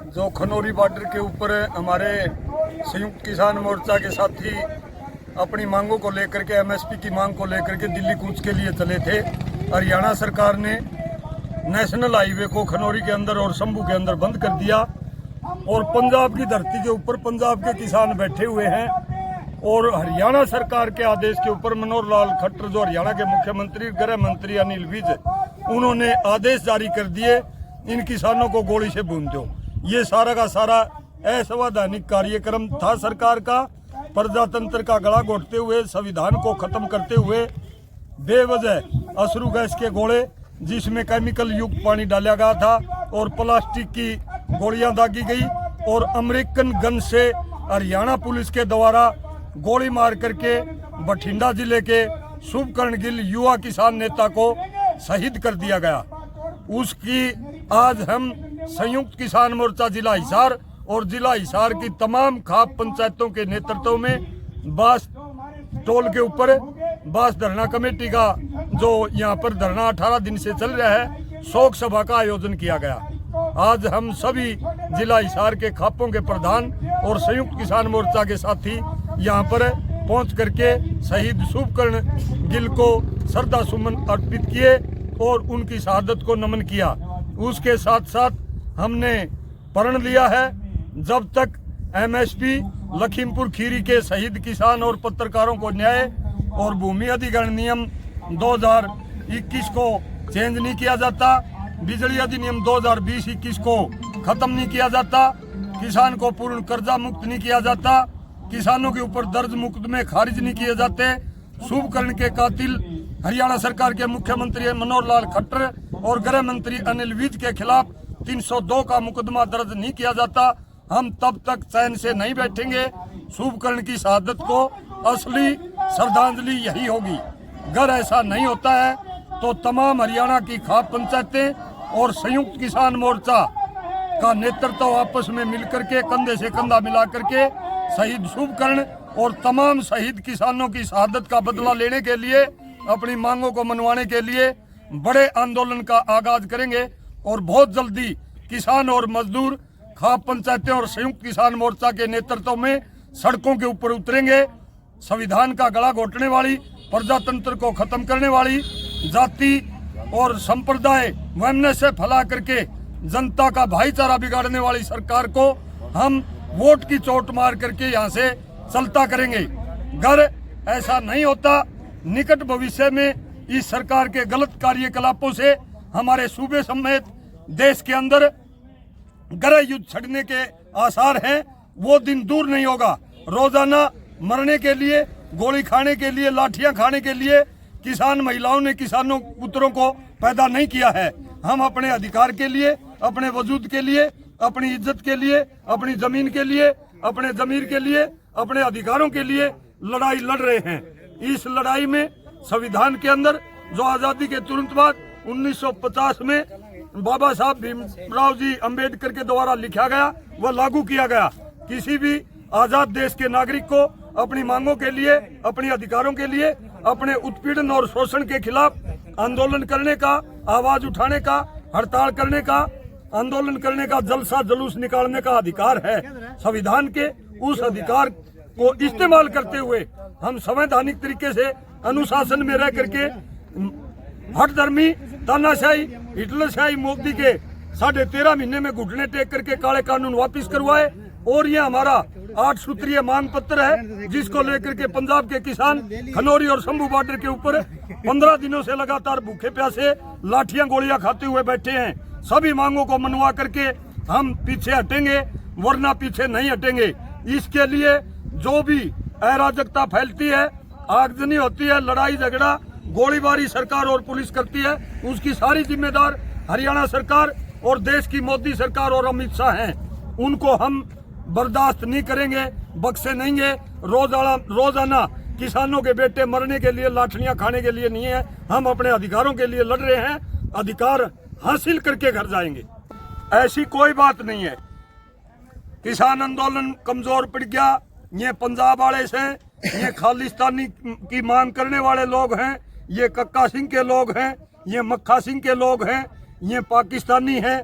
जो खनौरी बॉर्डर के ऊपर हमारे संयुक्त किसान मोर्चा के साथी अपनी मांगों को लेकर के एमएसपी की मांग को लेकर के दिल्ली कूच के लिए चले थे। हरियाणा सरकार ने नेशनल हाईवे को खनौरी के अंदर और शंभू के अंदर बंद कर दिया और पंजाब की धरती के ऊपर पंजाब के किसान बैठे हुए हैं और हरियाणा सरकार के आदेश के ऊपर मनोहर लाल खट्टर जो हरियाणा के मुख्यमंत्री गृह मंत्री अनिल विज, उन्होंने आदेश जारी कर दिए इन किसानों को गोली से भून दो। ये सारा का सारा असंवैधानिक कार्यक्रम था सरकार का। प्रजातंत्र का गला घोटते हुए, संविधान को खत्म करते हुए बेवजह अश्रु गैस के गोले जिसमें केमिकल युक्त पानी डाला गया था और प्लास्टिक की गोलियां दागी गई और अमेरिकन गन से हरियाणा पुलिस के द्वारा गोली मार करके बठिंडा जिले के शुभकर्ण गिल युवा किसान नेता को शहीद कर दिया गया। उसकी आज हम संयुक्त किसान मोर्चा जिला हिसार और जिला हिसार की तमाम खाप पंचायतों के नेतृत्व में बास टोल के ऊपर बास धरना कमेटी का जो यहाँ पर धरना 18 दिन से चल रहा है, शोक सभा का आयोजन किया गया। आज हम सभी जिला हिसार के खापों के प्रधान और संयुक्त किसान मोर्चा के साथी यहाँ पर पहुँच करके शहीद शुभकर्ण गिल को श्रद्धा सुमन अर्पित किए और उनकी शहादत को नमन किया। उसके साथ साथ हमने प्रण लिया है जब तक एमएसपी लखीमपुर खीरी के शहीद किसान और पत्रकारों को न्याय और भूमि अधिग्रहण नियम 2021 को चेंज नहीं किया जाता, बिजली अधिनियम 2020-21 को खत्म नहीं किया जाता, किसान को पूर्ण कर्जा मुक्त नहीं किया जाता, किसानों के ऊपर दर्ज मुकदमे खारिज नहीं किए जाते, शुभकर्ण के कातिल हरियाणा सरकार के मुख्यमंत्री मनोहर लाल खट्टर और गृह मंत्री अनिल विज के खिलाफ 302 का मुकदमा दर्ज नहीं किया जाता, हम तब तक चैन से नहीं बैठेंगे। शुभकर्ण की शहादत को असली श्रद्धांजलि यही होगी। अगर ऐसा नहीं होता है तो तमाम हरियाणा की खाप पंचायतें और संयुक्त किसान मोर्चा का नेतृत्व आपस में मिलकर के कंधे से कंधा मिला करके शहीद शुभकर्ण और तमाम शहीद किसानों की शहादत का बदला लेने के लिए, अपनी मांगों को मनवाने के लिए बड़े आंदोलन का आगाज करेंगे और बहुत जल्दी किसान और मजदूर खाप पंचायतें और संयुक्त किसान मोर्चा के नेतृत्व में सड़कों के ऊपर उतरेंगे। संविधान का गला घोटने वाली, प्रजातंत्र को खत्म करने वाली, जाति और संप्रदाय वैमनस्य फैला करके जनता का भाईचारा बिगाड़ने वाली सरकार को हम वोट की चोट मार करके यहाँ से चलता करेंगे। अगर ऐसा नहीं होता, निकट भविष्य में इस सरकार के गलत कार्यकलापों से हमारे सूबे समेत देश के अंदर गृह युद्ध छिड़ने के आसार हैं, वो दिन दूर नहीं होगा। रोजाना मरने के लिए, गोली खाने के लिए, लाठियां खाने के लिए किसान महिलाओं ने किसानों पुत्रों को पैदा नहीं किया है। हम अपने अधिकार के लिए, अपने वजूद के लिए, अपनी इज्जत के लिए, अपनी जमीन के लिए, अपने जमीर के लिए, अपने अधिकारों के लिए लड़ाई लड़ रहे हैं। इस लड़ाई में संविधान के अंदर जो आजादी के तुरंत बाद 1950 में बाबा साहब भीमराव जी अंबेडकर के द्वारा लिखा गया, वह लागू किया गया। किसी भी आजाद देश के नागरिक को अपनी मांगों के लिए, अपने अधिकारों के लिए, अपने उत्पीड़न और शोषण के खिलाफ आंदोलन करने का, आवाज उठाने का, हड़ताल करने का, आंदोलन करने का, जलसा जुलूस निकालने का अधिकार है। संविधान के उस अधिकार को इस्तेमाल करते हुए हम संवैधानिक तरीके से अनुशासन में रह करके हठधर्मी, तानाशाही, हिटलरशाही मोदी के 13.5 महीने में घुटने टेक करके काले कानून वापस करवाए और ये हमारा 8 सूत्रीय मांग पत्र है जिसको लेकर के पंजाब के किसान खनौरी और शंभू बॉर्डर के ऊपर 15 दिनों से लगातार भूखे प्यासे लाठियां गोलियां खाते हुए बैठे हैं। सभी मांगों को मनवा करके हम पीछे हटेंगे, वरना पीछे नहीं हटेंगे। इसके लिए जो भी अराजकता फैलती है, आगजनी होती है, लड़ाई झगड़ा, गोलीबारी सरकार और पुलिस करती है, उसकी सारी जिम्मेदार हरियाणा सरकार और देश की मोदी सरकार और अमित शाह हैं। उनको हम बर्दाश्त नहीं करेंगे, बख्शे नहीं है। रोजाना किसानों के बेटे मरने के लिए, लाठियां खाने के लिए नहीं है, हम अपने अधिकारों के लिए लड़ रहे हैं। अधिकार हासिल करके घर जाएंगे, ऐसी कोई बात नहीं है। किसान आंदोलन कमजोर पड़ गया, ये पंजाब वाले से, ये खालिस्तानी की मांग करने वाले लोग हैं, ये कक्का सिंह के लोग हैं, ये मक्खा सिंह के लोग हैं, ये पाकिस्तानी हैं,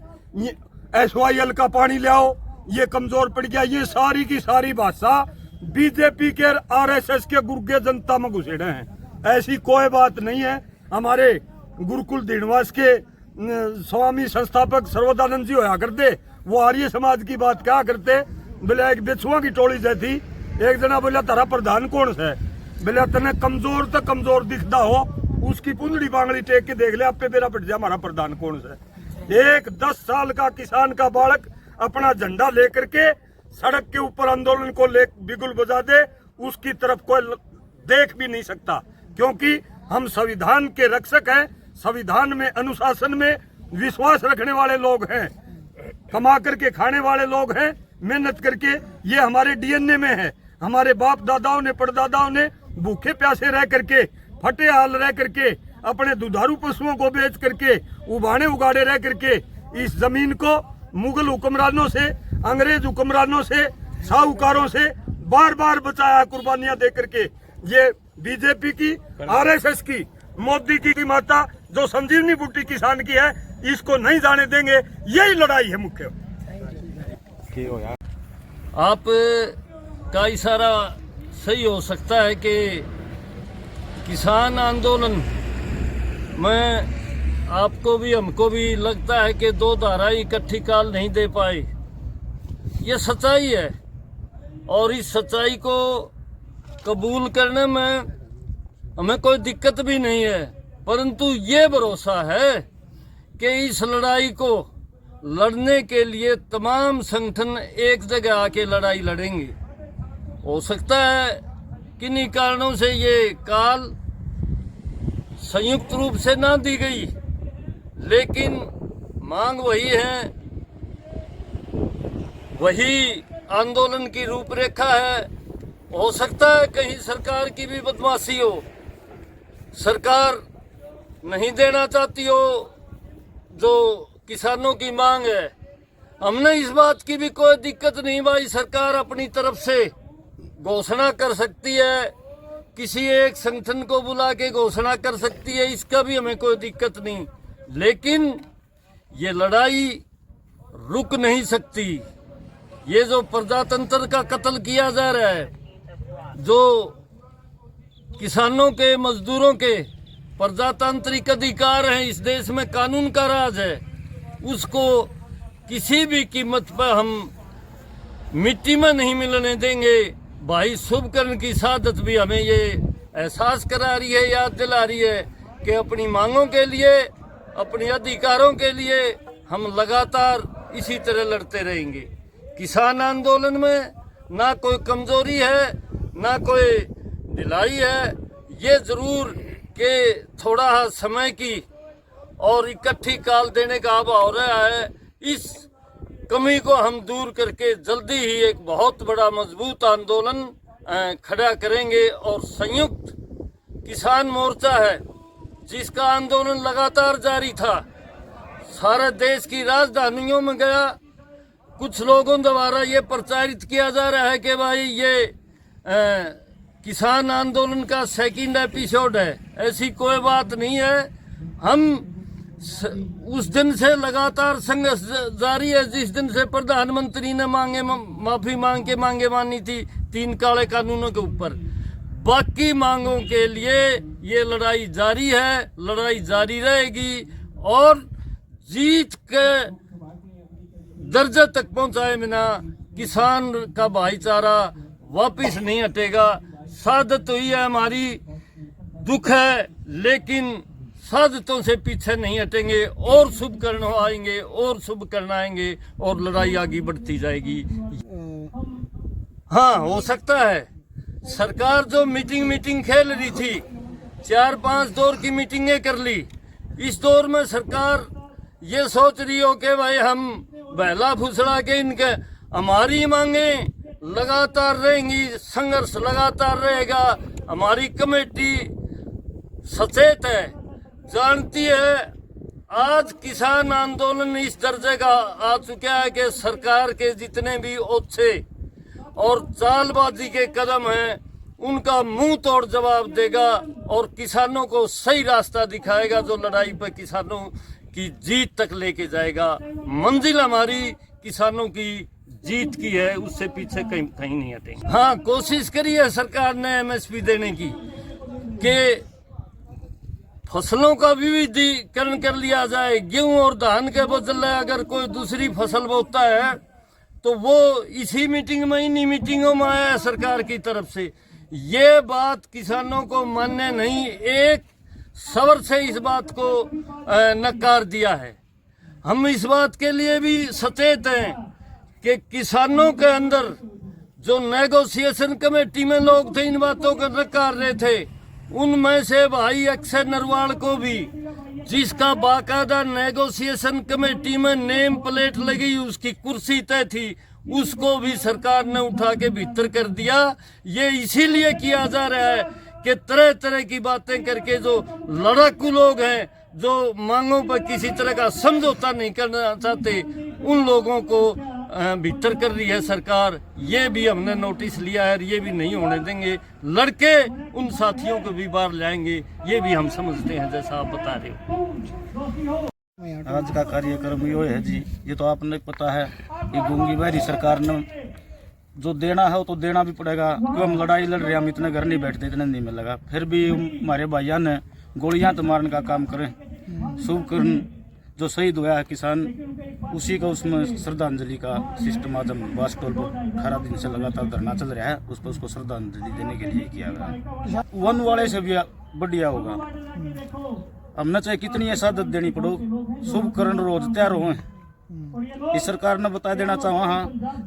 SYL का पानी ले आओ, ये कमजोर पड़ गया। ये सारी की सारी भाषा बीजेपी के RSS के गुर्गे जनता में घुसेड़े हैं। ऐसी कोई बात नहीं है। हमारे गुरुकुल दीनवास के स्वामी संस्थापक सर्वदानंद जी होया करते, वो आर्य समाज की बात क्या करते, बोले एक बेछुआ की टोली जैसी। एक जना बोला तारा प्रधान कौन सा है, बोले तने कमजोर तो कमजोर दिखता हो, उसकी पुंजड़ी बांगड़ी टेक के देख ले, आप पे बेरा पट जा हमारा प्रधान कौन सा है। एक 10 साल का किसान का बालक अपना झंडा लेकर के सड़क के ऊपर आंदोलन को ले बिगुल बजा दे, उसकी तरफ कोई देख भी नहीं सकता, क्योंकि हम संविधान के रक्षक हैं। संविधान में, अनुशासन में विश्वास रखने वाले लोग हैं, कमा करके खाने वाले लोग हैं, मेहनत करके। ये हमारे DNA में है। हमारे बाप दादाओं ने, परदादाओं ने भूखे प्यासे रह करके, फटे हाल रह करके, अपने दुधारू पशुओं को बेच करके, उबाने उगाड़े रह करके इस जमीन को मुगल हुक्मरानों से, अंग्रेज हुक्मरानों से, साहूकारों से बार बार बचाया कुर्बानियां दे करके। ये बीजेपी की, RSS की, मोदी की माता जो संजीवनी बूटी किसान की है, इसको नहीं जाने देंगे। यही लड़ाई है मुख्य। आप का इशारा सही हो सकता है कि किसान आंदोलन में आपको भी हमको भी लगता है कि दो धारा इकट्ठी काल नहीं दे पाई। ये सच्चाई है और इस सच्चाई को कबूल करने में हमें कोई दिक्कत भी नहीं है, परंतु ये भरोसा है कि इस लड़ाई को लड़ने के लिए तमाम संगठन एक जगह आके लड़ाई लड़ेंगे। हो सकता है किन्हीं कारणों से ये काल संयुक्त रूप से ना दी गई, लेकिन मांग वही है, वही आंदोलन की रूपरेखा है। हो सकता है कहीं सरकार की भी बदमाशी हो, सरकार नहीं देना चाहती हो जो किसानों की मांग है। हमने इस बात की भी कोई दिक्कत नहीं भाई, सरकार अपनी तरफ से घोषणा कर सकती है, किसी एक संगठन को बुला के घोषणा कर सकती है, इसका भी हमें कोई दिक्कत नहीं, लेकिन ये लड़ाई रुक नहीं सकती। ये जो प्रजातंत्र का कत्ल किया जा रहा है, जो किसानों के, मजदूरों के प्रजातांत्रिक अधिकार हैं, इस देश में कानून का राज है, उसको किसी भी कीमत पर हम मिट्टी में नहीं मिलने देंगे। भाई शुभकर्ण की शहादत भी हमें ये एहसास करा रही है, याद दिला रही है कि अपनी मांगों के लिए, अपने अधिकारों के लिए हम लगातार इसी तरह लड़ते रहेंगे। किसान आंदोलन में ना कोई कमजोरी है, ना कोई ढिलाई है। ये जरूर कि थोड़ा समय की और इकट्ठी काल देने का अभाव हो रहा है। इस कमी को हम दूर करके जल्दी ही एक बहुत बड़ा मजबूत आंदोलन खड़ा करेंगे। और संयुक्त किसान मोर्चा है जिसका आंदोलन लगातार जारी था, सारे देश की राजधानियों में गया। कुछ लोगों द्वारा ये प्रचारित किया जा रहा है कि भाई ये किसान आंदोलन का सेकंड एपिसोड है। ऐसी कोई बात नहीं है। हम उस दिन से लगातार संघर्ष जारी है जिस दिन से प्रधानमंत्री ने माफी मांगे मानी थी 3 काले कानूनों के ऊपर। बाकी मांगों के लिए ये लड़ाई जारी है, लड़ाई जारी रहेगी और जीत के दर्जे तक पहुंचाए बिना किसान का भाईचारा वापिस नहीं हटेगा। शहादत हुई है हमारी, दुख है, लेकिन शहादतों से पीछे नहीं हटेंगे और शुभ कर्ण आएंगे और शुभ कर्ण आएंगे और लड़ाई आगे बढ़ती जाएगी। हाँ, हो सकता है सरकार जो मीटिंग खेल रही थी, 4-5 दौर की मीटिंगें कर ली, इस दौर में सरकार ये सोच रही हो कि भाई हम बहला फुसला के इनके हमारी मांगे लगातार रहेंगी, संघर्ष लगातार रहेगा। हमारी कमेटी सचेत है, जानती है आज किसान आंदोलन इस दर्जे का आ चुका है कि सरकार के जितने भी ओछे और चालबाजी के कदम हैं उनका मुंह तोड़ जवाब देगा और किसानों को सही रास्ता दिखाएगा जो लड़ाई पर किसानों की जीत तक लेके जाएगा। मंजिल हमारी किसानों की जीत की है, उससे पीछे कहीं नहीं हटेंगे। हाँ, कोशिश करी है सरकार ने एमएसपी देने की कि फसलों का विविधीकरण कर लिया जाए। गेहूं और धान के बदले अगर कोई दूसरी फसल बोता है तो वो इसी मीटिंग में, इन्हीं मीटिंगों में आया है सरकार की तरफ से। ये बात किसानों को मान्य नहीं, एक सवर से इस बात को नकार दिया है। हम इस बात के लिए भी सचेत हैं कि किसानों के अंदर जो नेगोशिएशन कमेटी में लोग थे इन बातों को नकार रहे थे, उनमें से भाई अक्षय नरवाल को भी, जिसका बाकायदा नेगोशिएशन कमेटी में नेम प्लेट लगी, उसकी कुर्सी तय थी, उसको भी सरकार ने उठा के भीतर कर दिया। ये इसीलिए किया जा रहा है कि तरह तरह की बातें करके जो लड़ाकू लोग हैं, जो मांगों पर किसी तरह का समझौता नहीं करना चाहते, उन लोगों को भीतर कर रही है सरकार। ये भी हमने नोटिस लिया है, ये भी नहीं होने देंगे। लड़के उन साथियों को भी बाहर लाएंगे, ये भी हम समझते हैं, जैसा आप बता रहे हो। आज का कार्यक्रम यो है जी, ये तो आपने पता है, ये गूंगी बहरी सरकार ने जो देना है वो तो देना भी पड़ेगा, क्यों हम लड़ाई लड़ रहे हैं, हम इतने घर नहीं बैठते, इतने नहीं मिलेगा। फिर भी हमारे भाइयों ने गोलियां तो मारने का काम करें। शुभकरण जो शहीद हुआ है किसान, उसी का उसमें श्रद्धांजलि का सिस्टम आज हम बास टोल पर 18 दिन से लगातार धरना चल रहा है, उस पर उसको श्रद्धांजलि देने के लिए किया गया। वन वाले से भी बढ़िया होगा, हमने चाहे कितनी शहादत देनी पड़ो, शुभकरण रोज तैयार हो। इस सरकार ने बता देना चाहो हाँ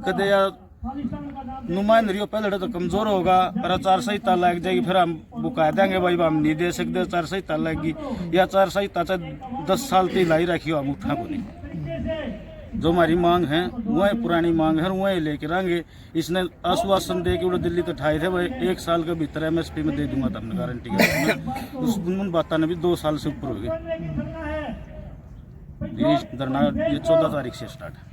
कदे या नुमाइंदरियों पहले तो कमजोर होगा और आचार संहिता लग जाएगी, फिर हम बुका देंगे भाई हम नहीं दे सकते, आचार संहिता लगेगी, या आचार संहिता 10 साल तक लाई रखी हो, हम उठा को नहीं। जो हमारी मांग है वह पुरानी मांग है, वह लेके रहेंगे। इसने आश्वासन दे के वो दिल्ली तो ठाए थे भाई 1 साल के भीतर एमएसपी में दे दूंगा, तो हमने गारंटी कर उस उन बातों ने भी 2 साल से ऊपर हो गए। ये धरना ये 14 तारीख से स्टार्ट है।